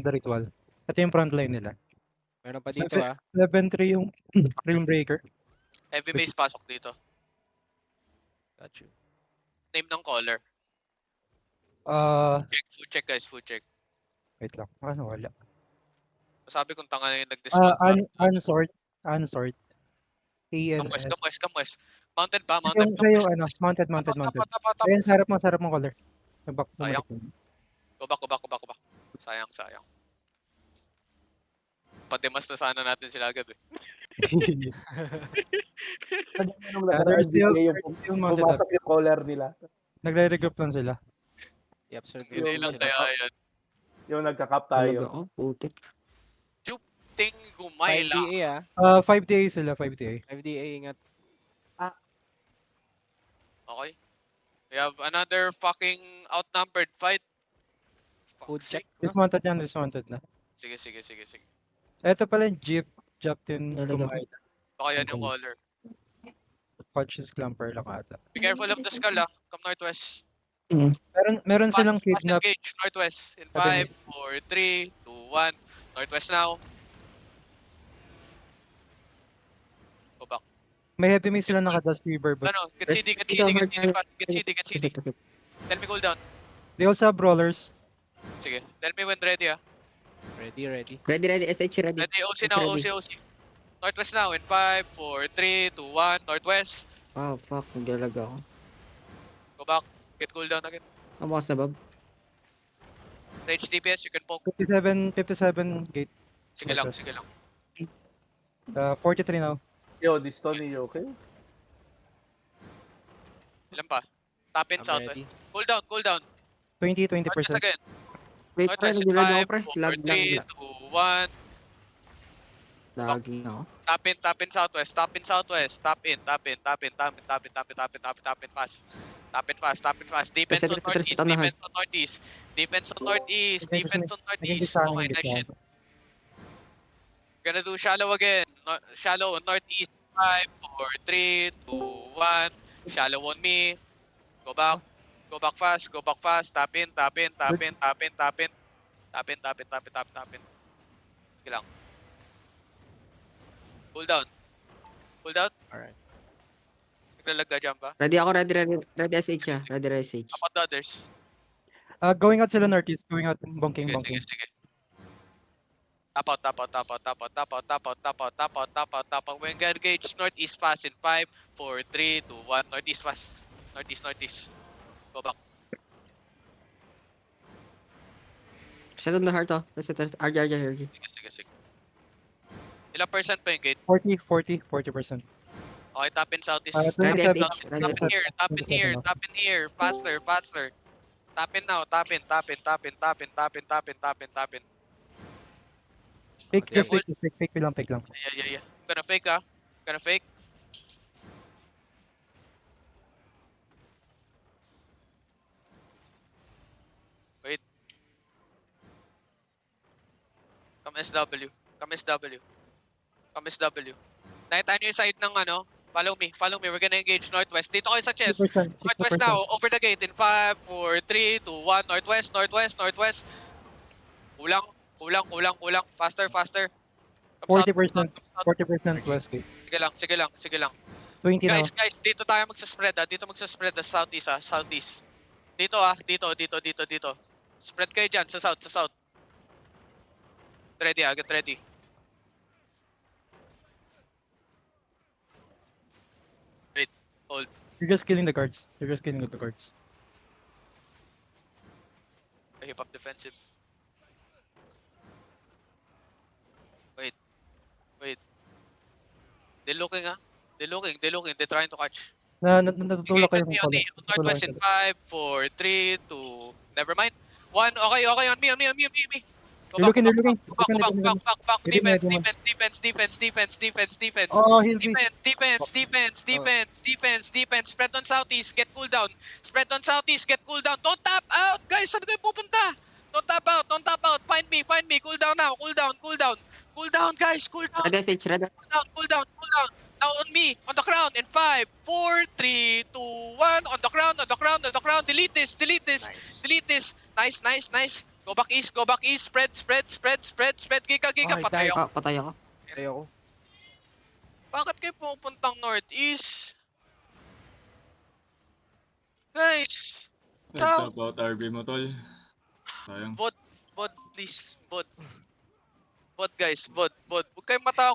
the ritual. Ito yung front line nila. Meron pa dito ah. 11-3 yung Realm Breaker. Heavy base pasok dito. Got you. Name ng caller. Food check guys, food check. Wait lang. Ano, wala. Sabi kong tanga na yung nag-discount. Unsort. Unsort. ANS. Come west. Mounted pa, mounted. Siya yung ano, mounted. Tapa. Ayun, sarap mo color. Sayang. Go back. Sayang. Pademas na sana natin sila agad eh. There's still mounted up. Pumasok yung caller nila. Nagre-regroup lang sila. Yep, sir. Hindi lang kaya yan. Yung nagka-cap tayo. Talaga, putik. Ting gumayla. 5DA ah. 5DA sila, 5DA. 5DA, ingat. Okay. We have another fucking outnumbered fight. Food check. Dismounted na. Sige. Ito pala yung Jeep. Din Talaga. kumain. Baka yan yung caller. Punches clamper lang ata. Be careful of the skull ah. Come northwest. Meron silang Fast kidnap. engage, northwest. In 5, 4, 3, 2, 1. Northwest now. Go back. May heavy miss sila naka-dust weaver but Ano? Get CD fast. Tell me cool down. they also have brawlers. Sige. Tell me when ready ah. Ready. Ready, SH ready. Ready, OC now, OC. Northwest now. In 5, 4, 3, 2, 1. Northwest. Oh, fuck. Naglalag ako. Go back. Get cool down again. Bukas na, Bob. Range DPS, you can poke. 57 gate. Sige lang. 43 now. Yo, this Tony, you okay? Ilan pa? Tap in I'm southwest. ready. Cool down. 20% Northwest again. Wait, pre, Northwest in naglalag 5, ako, pre. 4, Lag 3, 2, 1. Lagi ako. Tap in southwest. Tap in. Fast. Tap in fast. Defense on northeast. Defense on northeast. Okay, nice shit. Gonna do shallow again. Shallow on northeast. 5, 4, 3, 2, 1. Shallow on me. Go back fast. Tap in. Sige lang. Cool down. Alright. Naglalag ka dyan ba? Ready ako, ready SH ah. Ready SH. About the others. Going out sila northeast. Going out. Bonking. Sige. Tap out. When engage northeast fast in 5, 4, 3, 2, 1. Northeast fast. Northeast. Go back. Set on the heart oh. Reset RJ. Sige. Ilang percent pa yung gate? 40%. Okay, tap in southeast. Ready Ready, SH. Tap in here. Faster. Tap in now. Tap in. Fake lang. Yeah. Gonna fake. Wait. Come SW. Nakita nyo yung side ng ano? Follow me. We're gonna engage northwest. Dito kayo sa chest. 60%. Northwest now. Over the gate in 5, 4, 3, 2, 1. Northwest. Kulang. Faster. Come 40% south. west gate. Sige lang. 20 now. Guys, dito tayo magsaspread sa southeast. Dito. Spread kayo dyan, sa south. Get ready. Wait, hold. You're just killing the guards. Hip hop defensive. Wait. They're looking. They're trying to catch. Natutulak kayo Engage on me. Northwest in 5, 4, 3, 2. Never mind. 1. Okay. On me. They're looking. Back. Defense. Defense. Oh, he'll be. Defense. Spread on southeast. Get cool down. Don't tap out. Guys, saan kayo pupunta? Don't tap out. Find me. Cool down now. Cool down, guys. Cool down. Ready SH, ready. Cool down. Now on me. On the ground. In 5, 4, 3, 2, 1. On the ground. Delete this. Nice. Go Go back east, go back east. Spread. Giga, Ay, patay dahil- ako. Patay ako. Ayoko. Bakit kayo pupuntang northeast? Guys! Nag-top out RB mo, tol. Sayang. Bot, please. Bot guys, bot. Huwag kayong matakot.